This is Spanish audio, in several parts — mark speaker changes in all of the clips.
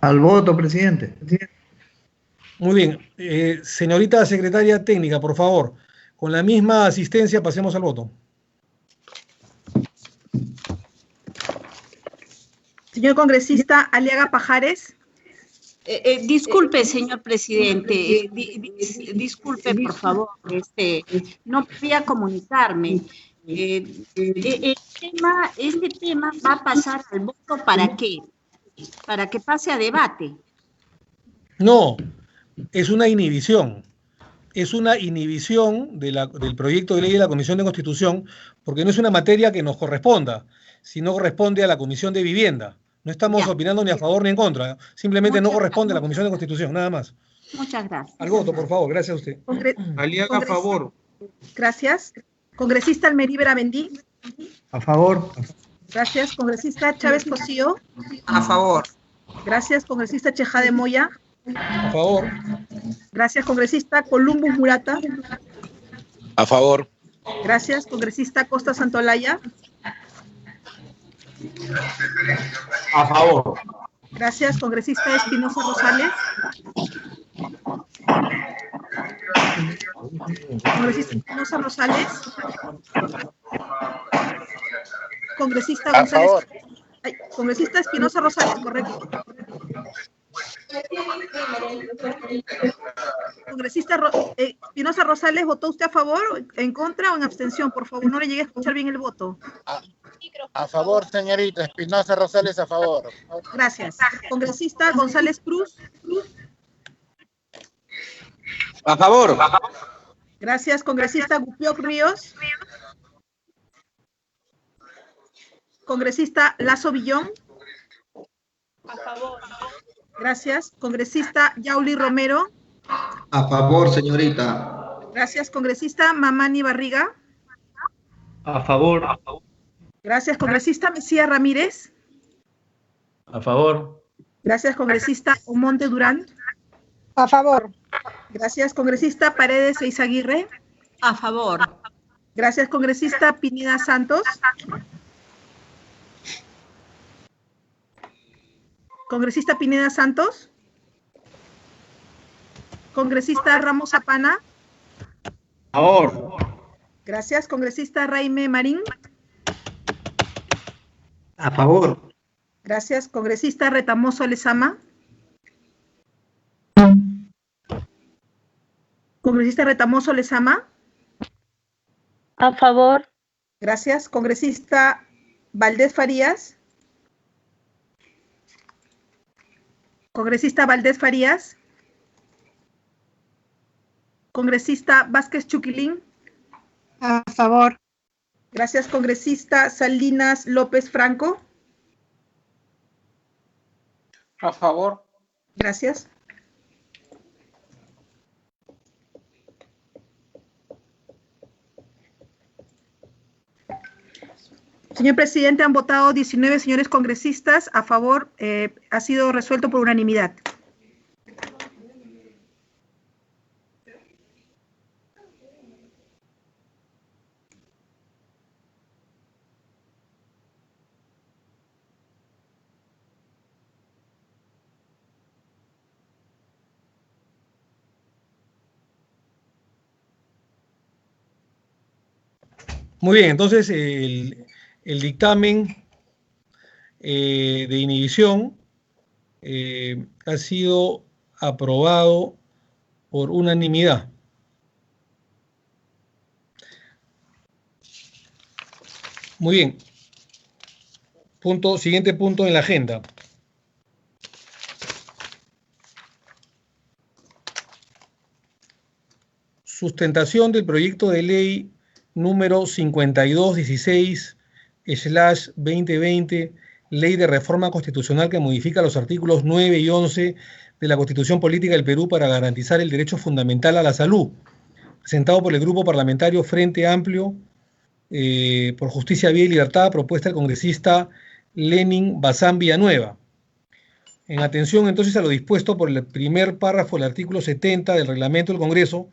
Speaker 1: Al voto, presidente.
Speaker 2: Muy bien. Señorita secretaria técnica, por favor, con la misma asistencia pasemos al voto.
Speaker 3: Señor congresista Aliaga Pajares.
Speaker 4: Disculpe, señor presidente, disculpe, por favor, no podía comunicarme. Este tema va a pasar al voto, ¿para qué? Para que pase a debate.
Speaker 2: No, es una inhibición. Es una inhibición del proyecto de ley de la Comisión de Constitución, porque no es una materia que nos corresponda, sino corresponde a la Comisión de Vivienda. No estamos opinando ni a favor ni en contra, simplemente no corresponde a la Comisión de Constitución, nada más.
Speaker 4: Muchas gracias.
Speaker 2: Al voto, por favor, gracias a usted.
Speaker 5: Aliaga a favor.
Speaker 3: Gracias. Congresista Almerí Beravendí.
Speaker 1: A favor.
Speaker 3: Gracias. Congresista Chávez Cosío.
Speaker 6: A favor.
Speaker 3: Gracias. Congresista Chejade Moya.
Speaker 2: A favor.
Speaker 3: Gracias. Congresista Columbus Murata.
Speaker 7: A favor.
Speaker 3: Gracias. Congresista Costa Santolaya.
Speaker 5: A favor.
Speaker 3: Gracias. Congresista Espinosa Rosales. Congresista Espinosa Rosales. Congresista González. Congresista Espinosa Rosales, correcto. Congresista Espinosa Rosales, ¿votó usted a favor, en contra o en abstención? Por favor, no le llegué a escuchar bien el voto.
Speaker 7: A favor, señorita. Espinosa Rosales, a favor.
Speaker 3: Gracias. Congresista González Cruz.
Speaker 5: A favor.
Speaker 3: Gracias. Congresista Gupioc Ríos. Congresista Lazo Villón.
Speaker 8: A favor.
Speaker 3: Gracias. Congresista Yauli Romero.
Speaker 1: A favor, señorita.
Speaker 3: Gracias. Congresista Mamani Barriga.
Speaker 5: A favor.
Speaker 3: Gracias. Congresista Mesías Ramírez.
Speaker 5: A favor.
Speaker 3: Gracias. Congresista Omonte Durán.
Speaker 8: A favor.
Speaker 3: Gracias. Congresista Paredes Eizaguirre.
Speaker 4: A favor.
Speaker 3: Gracias. Congresista Pineda Santos. Congresista Pineda Santos. Congresista Ramos Zapana.
Speaker 5: A favor.
Speaker 3: Gracias. Congresista Raime Marín.
Speaker 1: A favor.
Speaker 3: Gracias. Congresista Retamoso Lezama. Congresista Retamoso Lezama.
Speaker 8: A favor.
Speaker 3: Gracias. Congresista Valdés Farías. Congresista Valdés Farías. Congresista Vázquez Chuquilín.
Speaker 8: A favor.
Speaker 3: Gracias. Congresista Salinas López Franco.
Speaker 5: A favor.
Speaker 3: Gracias. Señor presidente, han votado 19 señores congresistas a favor. Ha sido resuelto por unanimidad.
Speaker 2: Muy bien, entonces el dictamen de inhibición ha sido aprobado por unanimidad. Muy bien. Siguiente punto en la agenda. Sustentación del proyecto de ley número 5216/2020, Ley de Reforma Constitucional que modifica los artículos 9 y 11 de la Constitución Política del Perú para garantizar el derecho fundamental a la salud, presentado por el Grupo Parlamentario Frente Amplio por Justicia, Vida y Libertad, propuesta del congresista Lenin Bazán Villanueva. En atención entonces a lo dispuesto por el primer párrafo del artículo 70 del reglamento del Congreso,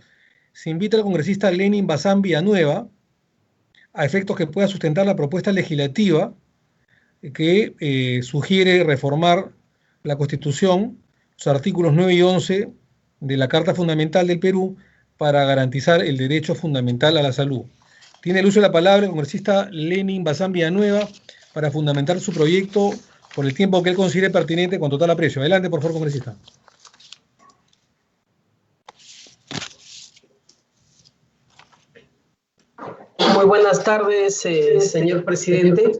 Speaker 2: se invita al congresista Lenin Bazán Villanueva, a efectos que pueda sustentar la propuesta legislativa que sugiere reformar la Constitución, los artículos 9 y 11 de la Carta Fundamental del Perú para garantizar el derecho fundamental a la salud. Tiene el uso de la palabra el congresista Lenin Bazán Villanueva para fundamentar su proyecto por el tiempo que él considere pertinente con total aprecio. Adelante, por favor, congresista.
Speaker 6: Muy buenas tardes, señor presidente.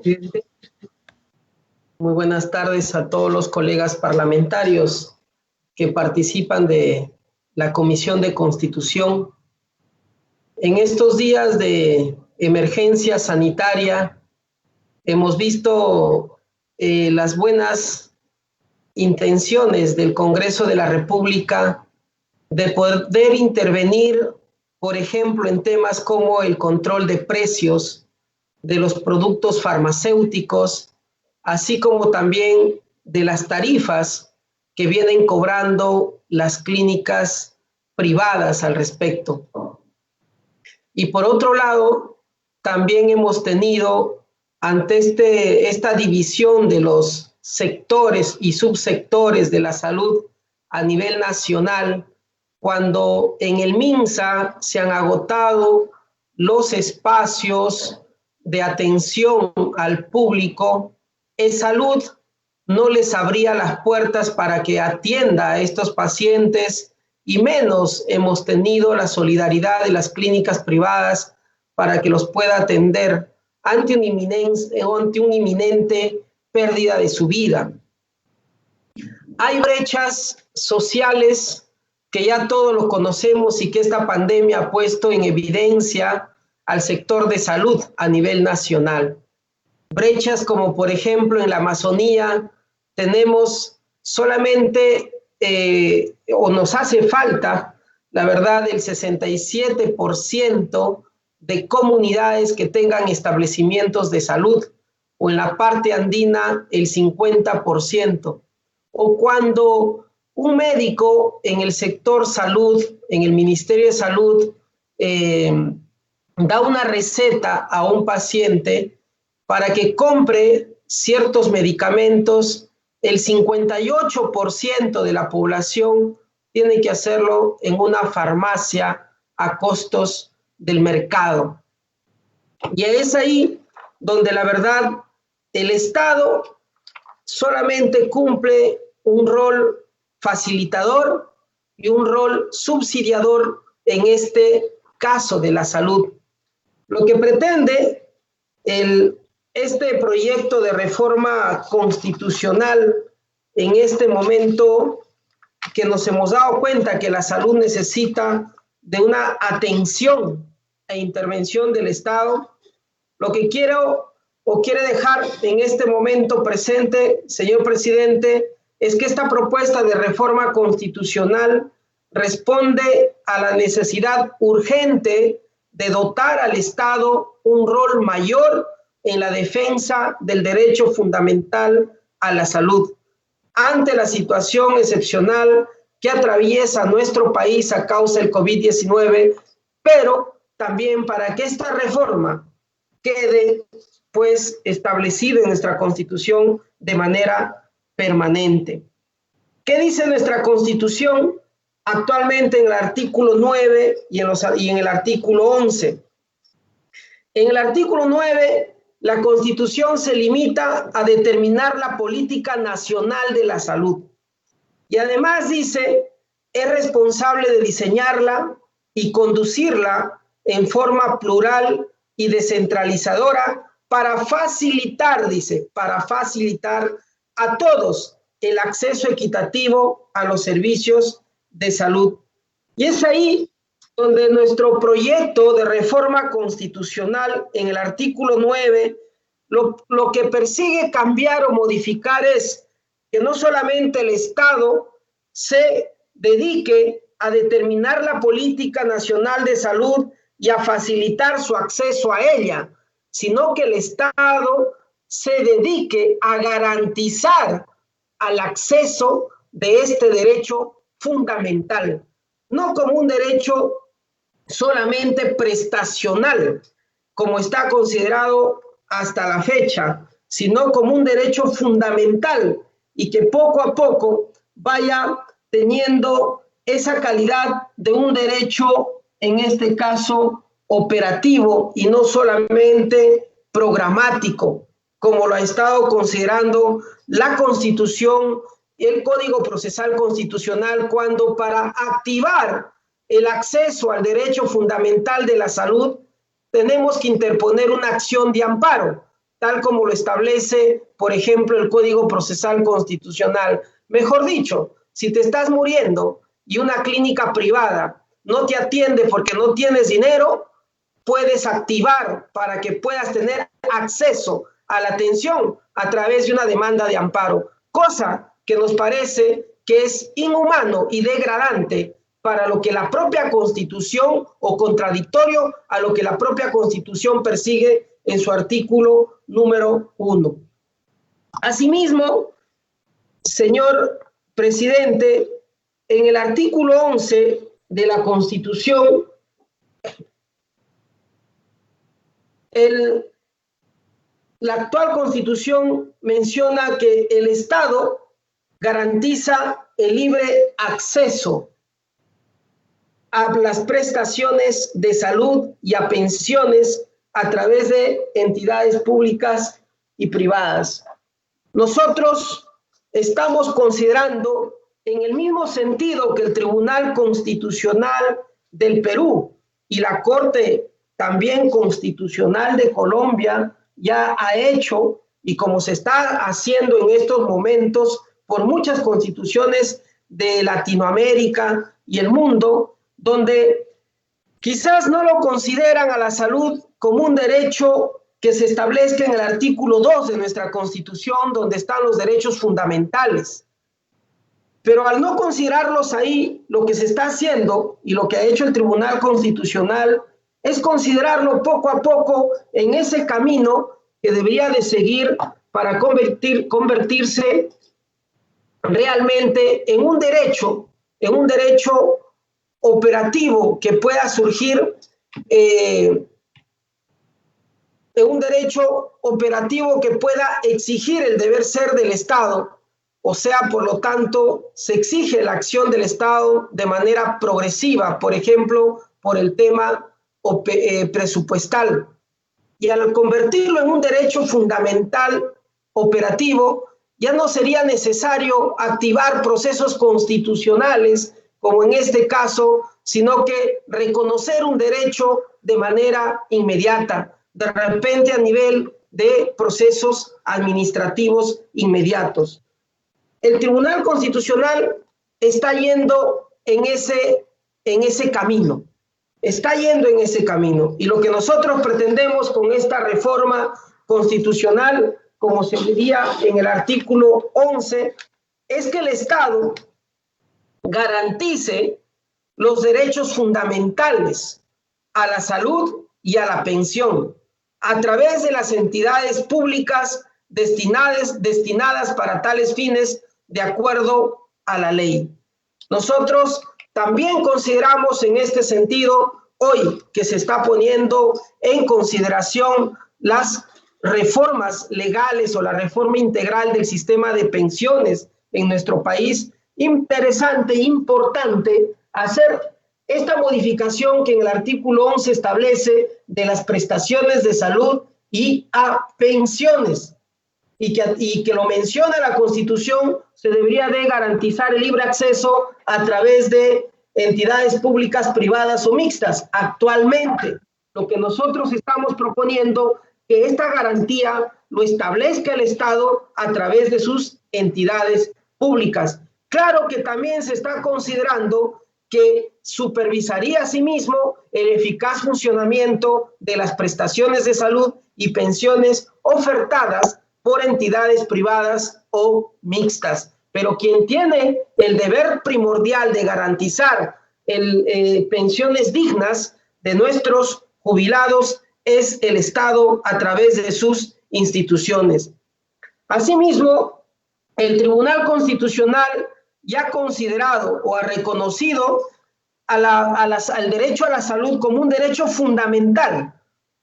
Speaker 6: Muy buenas tardes a todos los colegas parlamentarios que participan de la Comisión de Constitución. En estos días de emergencia sanitaria hemos visto las buenas intenciones del Congreso de la República de poder intervenir, por ejemplo, en temas como el control de precios de los productos farmacéuticos, así como también de las tarifas que vienen cobrando las clínicas privadas al respecto. Y por otro lado, también hemos tenido ante esta división de los sectores y subsectores de la salud a nivel nacional, cuando en el MINSA se han agotado los espacios de atención al público, salud no les abría las puertas para que atienda a estos pacientes, y menos hemos tenido la solidaridad de las clínicas privadas para que los pueda atender ante una inminente pérdida de su vida. Hay brechas sociales que ya todos lo conocemos y que esta pandemia ha puesto en evidencia al sector de salud a nivel nacional. Brechas como, por ejemplo, en la Amazonía tenemos solamente, o nos hace falta, la verdad, el 67% de comunidades que tengan establecimientos de salud, o en la parte andina el 50%. O cuando un médico en el sector salud, en el Ministerio de Salud, da una receta a un paciente para que compre ciertos medicamentos, el 58% de la población tiene que hacerlo en una farmacia a costos del mercado. Y es ahí donde la verdad el Estado solamente cumple un rol facilitador y un rol subsidiador en este caso de la salud. Lo que pretende este proyecto de reforma constitucional en este momento, que nos hemos dado cuenta que la salud necesita de una atención e intervención del Estado, lo que quiere dejar en este momento presente, señor presidente, es que esta propuesta de reforma constitucional responde a la necesidad urgente de dotar al Estado un rol mayor en la defensa del derecho fundamental a la salud, ante la situación excepcional que atraviesa nuestro país a causa del COVID-19, pero también para que esta reforma quede pues establecida en nuestra Constitución de manera permanente. ¿Qué dice nuestra Constitución? Actualmente en el artículo 9 y en el artículo 11. En el artículo 9, la Constitución se limita a determinar la política nacional de la salud. Y además dice, es responsable de diseñarla y conducirla en forma plural y descentralizadora para facilitar, dice, para facilitar a todos el acceso equitativo a los servicios de salud. Y es ahí donde nuestro proyecto de reforma constitucional en el artículo 9 lo que persigue cambiar o modificar es que no solamente el Estado se dedique a determinar la política nacional de salud y a facilitar su acceso a ella, sino que el Estado se dedique a garantizar al acceso de este derecho fundamental, no como un derecho solamente prestacional, como está considerado hasta la fecha, sino como un derecho fundamental y que poco a poco vaya teniendo esa calidad de un derecho, en este caso operativo y no solamente programático, como lo ha estado considerando la Constitución y el Código Procesal Constitucional, cuando para activar el acceso al derecho fundamental de la salud tenemos que interponer una acción de amparo, tal como lo establece, por ejemplo, el Código Procesal Constitucional. Mejor dicho, si te estás muriendo y una clínica privada no te atiende porque no tienes dinero, puedes activar para que puedas tener acceso a la atención a través de una demanda de amparo, cosa que nos parece que es inhumano y degradante para lo que la propia Constitución, o contradictorio a lo que la propia Constitución persigue en su artículo número 1. Asimismo, señor presidente, en el artículo 11 de la Constitución, la actual Constitución menciona que el Estado garantiza el libre acceso a las prestaciones de salud y a pensiones a través de entidades públicas y privadas. Nosotros estamos considerando, en el mismo sentido que el Tribunal Constitucional del Perú y la Corte también Constitucional de Colombia ya ha hecho, y como se está haciendo en estos momentos por muchas constituciones de Latinoamérica y el mundo, donde quizás no lo consideran a la salud como un derecho que se establezca en el artículo 2 de nuestra Constitución, donde están los derechos fundamentales. Pero al no considerarlos ahí, lo que se está haciendo y lo que ha hecho el Tribunal Constitucional es considerarlo poco a poco en ese camino que debería de seguir para convertirse realmente en un derecho operativo que pueda surgir, en un derecho operativo que pueda exigir el deber ser del Estado, o sea, por lo tanto, se exige la acción del Estado de manera progresiva, por ejemplo, por el tema presupuestal. Y al convertirlo en un derecho fundamental operativo, ya no sería necesario activar procesos constitucionales, como en este caso, sino que reconocer un derecho de manera inmediata, de repente a nivel de procesos administrativos inmediatos. El Tribunal Constitucional está yendo en ese camino, y lo que nosotros pretendemos con esta reforma constitucional, como se diría en el artículo 11, es que el Estado garantice los derechos fundamentales a la salud y a la pensión a través de las entidades públicas destinadas para tales fines de acuerdo a la ley. Nosotros también consideramos en este sentido hoy que se está poniendo en consideración las reformas legales o la reforma integral del sistema de pensiones en nuestro país. Interesante, importante hacer esta modificación que en el artículo 11 establece de las prestaciones de salud y a pensiones, y que lo menciona la Constitución, se debería de garantizar el libre acceso a través de entidades públicas, privadas o mixtas. Actualmente, lo que nosotros estamos proponiendo, que esta garantía lo establezca el Estado a través de sus entidades públicas. Claro que también se está considerando que supervisaría asimismo el eficaz funcionamiento de las prestaciones de salud y pensiones ofertadas por entidades privadas o mixtas. Pero quien tiene el deber primordial de garantizar pensiones dignas de nuestros jubilados es el Estado a través de sus instituciones. Asimismo, el Tribunal Constitucional ya ha considerado o ha reconocido al derecho a la salud como un derecho fundamental,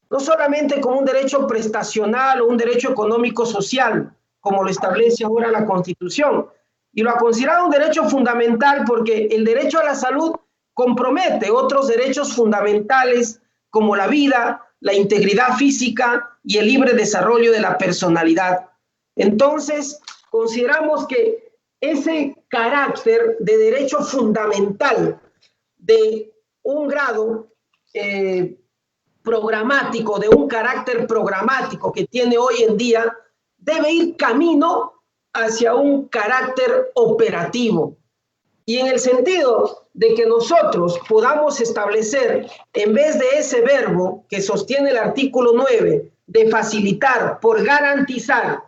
Speaker 6: no solamente como un derecho prestacional o un derecho económico social, como lo establece ahora la Constitución. Y lo ha considerado un derecho fundamental porque el derecho a la salud compromete otros derechos fundamentales como la vida, la integridad física y el libre desarrollo de la personalidad. Entonces, consideramos que ese carácter de derecho fundamental de un grado programático, de un carácter programático que tiene hoy en día, debe ir camino hacia un carácter operativo. Y en el sentido de que nosotros podamos establecer, en vez de ese verbo que sostiene el artículo 9, de facilitar por garantizar,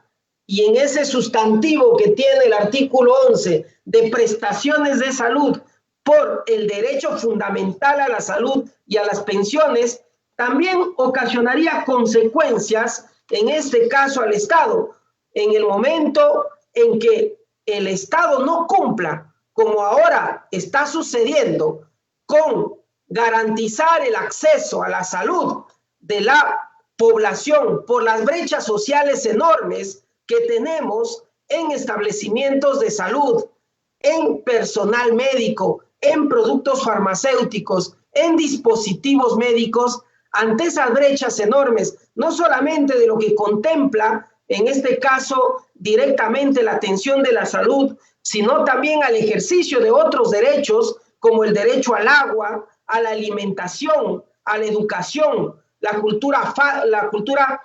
Speaker 6: y en ese sustantivo que tiene el artículo 11, de prestaciones de salud por el derecho fundamental a la salud y a las pensiones, también ocasionaría consecuencias, en este caso al Estado, en el momento en que el Estado no cumpla, como ahora está sucediendo, con garantizar el acceso a la salud de la población por las brechas sociales enormes que tenemos en establecimientos de salud, en personal médico, en productos farmacéuticos, en dispositivos médicos, ante esas brechas enormes, no solamente de lo que contempla, en este caso, directamente la atención de la salud, sino también al ejercicio de otros derechos, como el derecho al agua, a la alimentación, a la educación, la cultura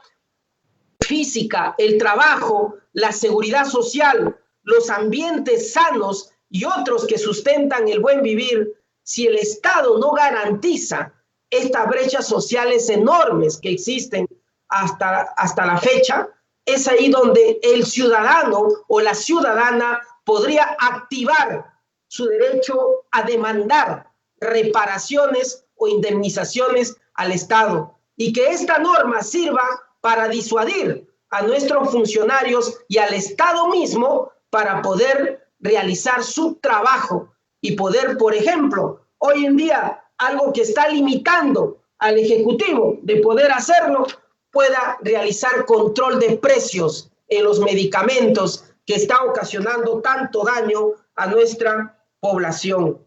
Speaker 6: física, el trabajo, la seguridad social, los ambientes sanos y otros que sustentan el buen vivir. Si el Estado no garantiza estas brechas sociales enormes que existen hasta la fecha, es ahí donde el ciudadano o la ciudadana podría activar su derecho a demandar reparaciones o indemnizaciones al Estado, y que esta norma sirva para disuadir a nuestros funcionarios y al Estado mismo para poder realizar su trabajo y poder, por ejemplo, hoy en día, algo que está limitando al Ejecutivo de poder hacerlo, pueda realizar control de precios en los medicamentos que están ocasionando tanto daño a nuestra población.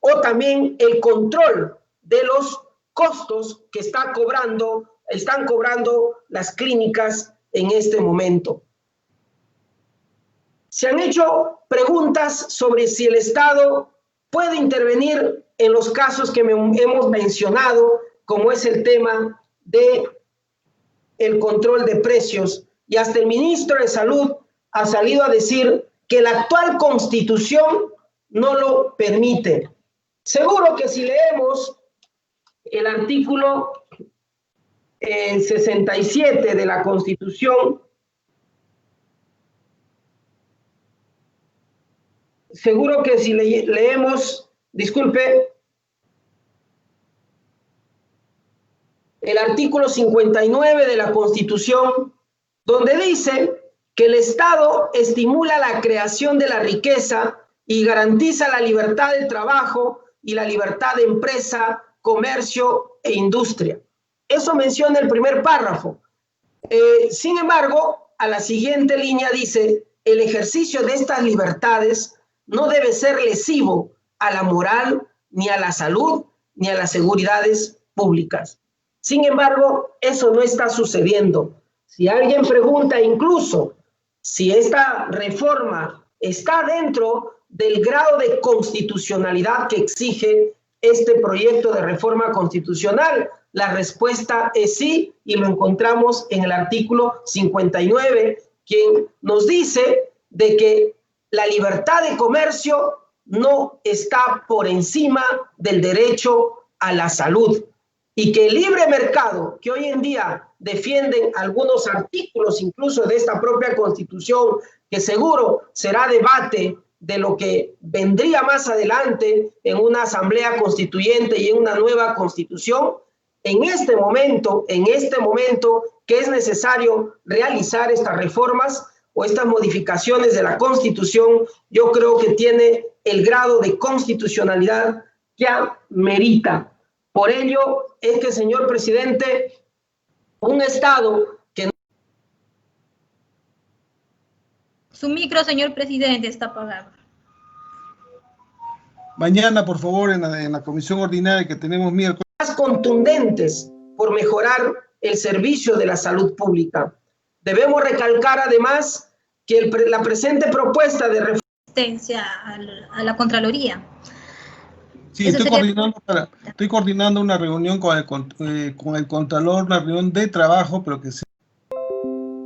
Speaker 6: O también el control de los costos que están cobrando las clínicas en este momento. Se han hecho preguntas sobre si el Estado puede intervenir en los casos que hemos mencionado, como es el tema de el control de precios, y hasta el ministro de Salud ha salido a decir que la actual Constitución no lo permite. Seguro que si leemos el artículo 67 de la Constitución, seguro que si leemos, disculpe, el artículo 59 de la Constitución, donde dice que el Estado estimula la creación de la riqueza y garantiza la libertad de trabajo y la libertad de empresa, comercio e industria. Eso menciona el primer párrafo. Sin embargo, a la siguiente línea dice: el ejercicio de estas libertades no debe ser lesivo a la moral, ni a la salud, ni a las seguridades públicas. Sin embargo, eso no está sucediendo. Si alguien pregunta incluso si esta reforma está dentro del grado de constitucionalidad que exige este proyecto de reforma constitucional, la respuesta es sí, y lo encontramos en el artículo 59, quien nos dice de que la libertad de comercio no está por encima del derecho a la salud, y que el libre mercado, que hoy en día defienden algunos artículos incluso de esta propia Constitución, que seguro será debate de lo que vendría más adelante en una asamblea constituyente y en una nueva Constitución, en este momento que es necesario realizar estas reformas o estas modificaciones de la Constitución, yo creo que tiene el grado de constitucionalidad que amerita. Por ello es que, señor presidente, un Estado que
Speaker 9: Su micro, señor presidente, está apagado.
Speaker 2: Mañana, por favor, en la comisión ordinaria que tenemos miércoles.
Speaker 6: Más contundentes por mejorar el servicio de la salud pública. Debemos recalcar además que la presente propuesta de reforma
Speaker 9: Asistencia a la Contraloría.
Speaker 2: Sí, estoy coordinando una reunión con el Contralor, una reunión de trabajo, pero que sea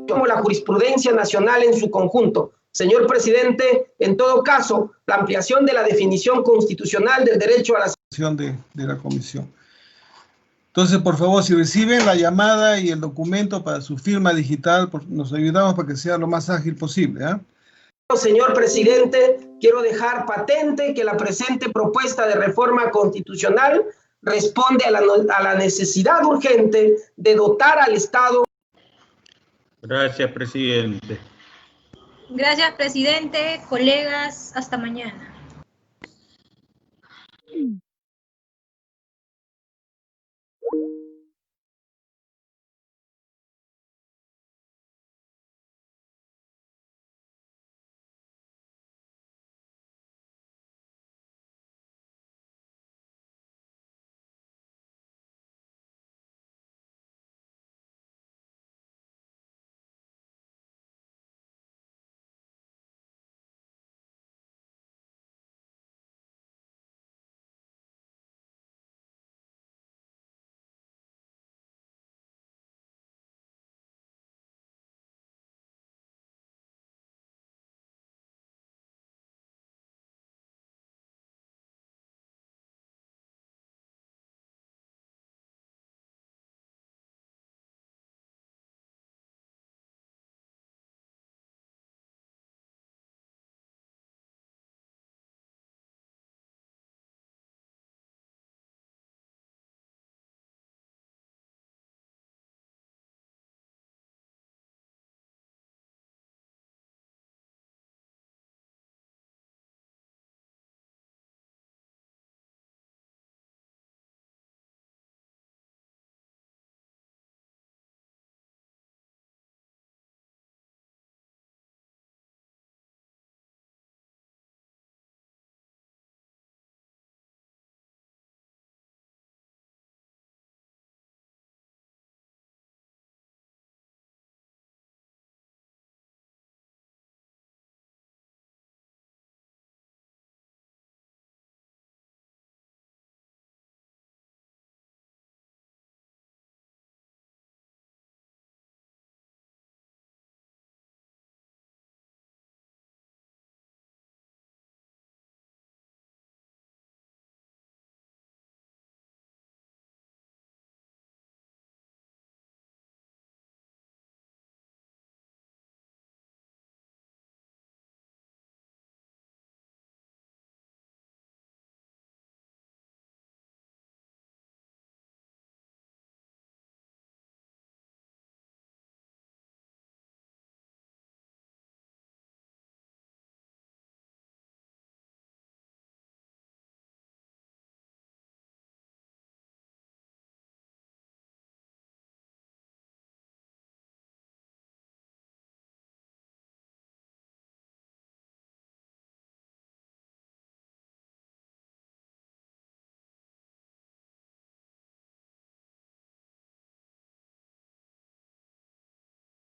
Speaker 6: como la jurisprudencia nacional en su conjunto. Señor presidente, en todo caso, la ampliación de la definición constitucional del derecho a la
Speaker 2: salud de la comisión. Entonces, por favor, si reciben la llamada y el documento para su firma digital, nos ayudamos para que sea lo más ágil posible, ¿eh?
Speaker 6: Señor presidente, quiero dejar patente que la presente propuesta de reforma constitucional responde a la necesidad urgente de dotar al Estado.
Speaker 5: Gracias, presidente.
Speaker 9: Gracias, presidente. Colegas, hasta mañana.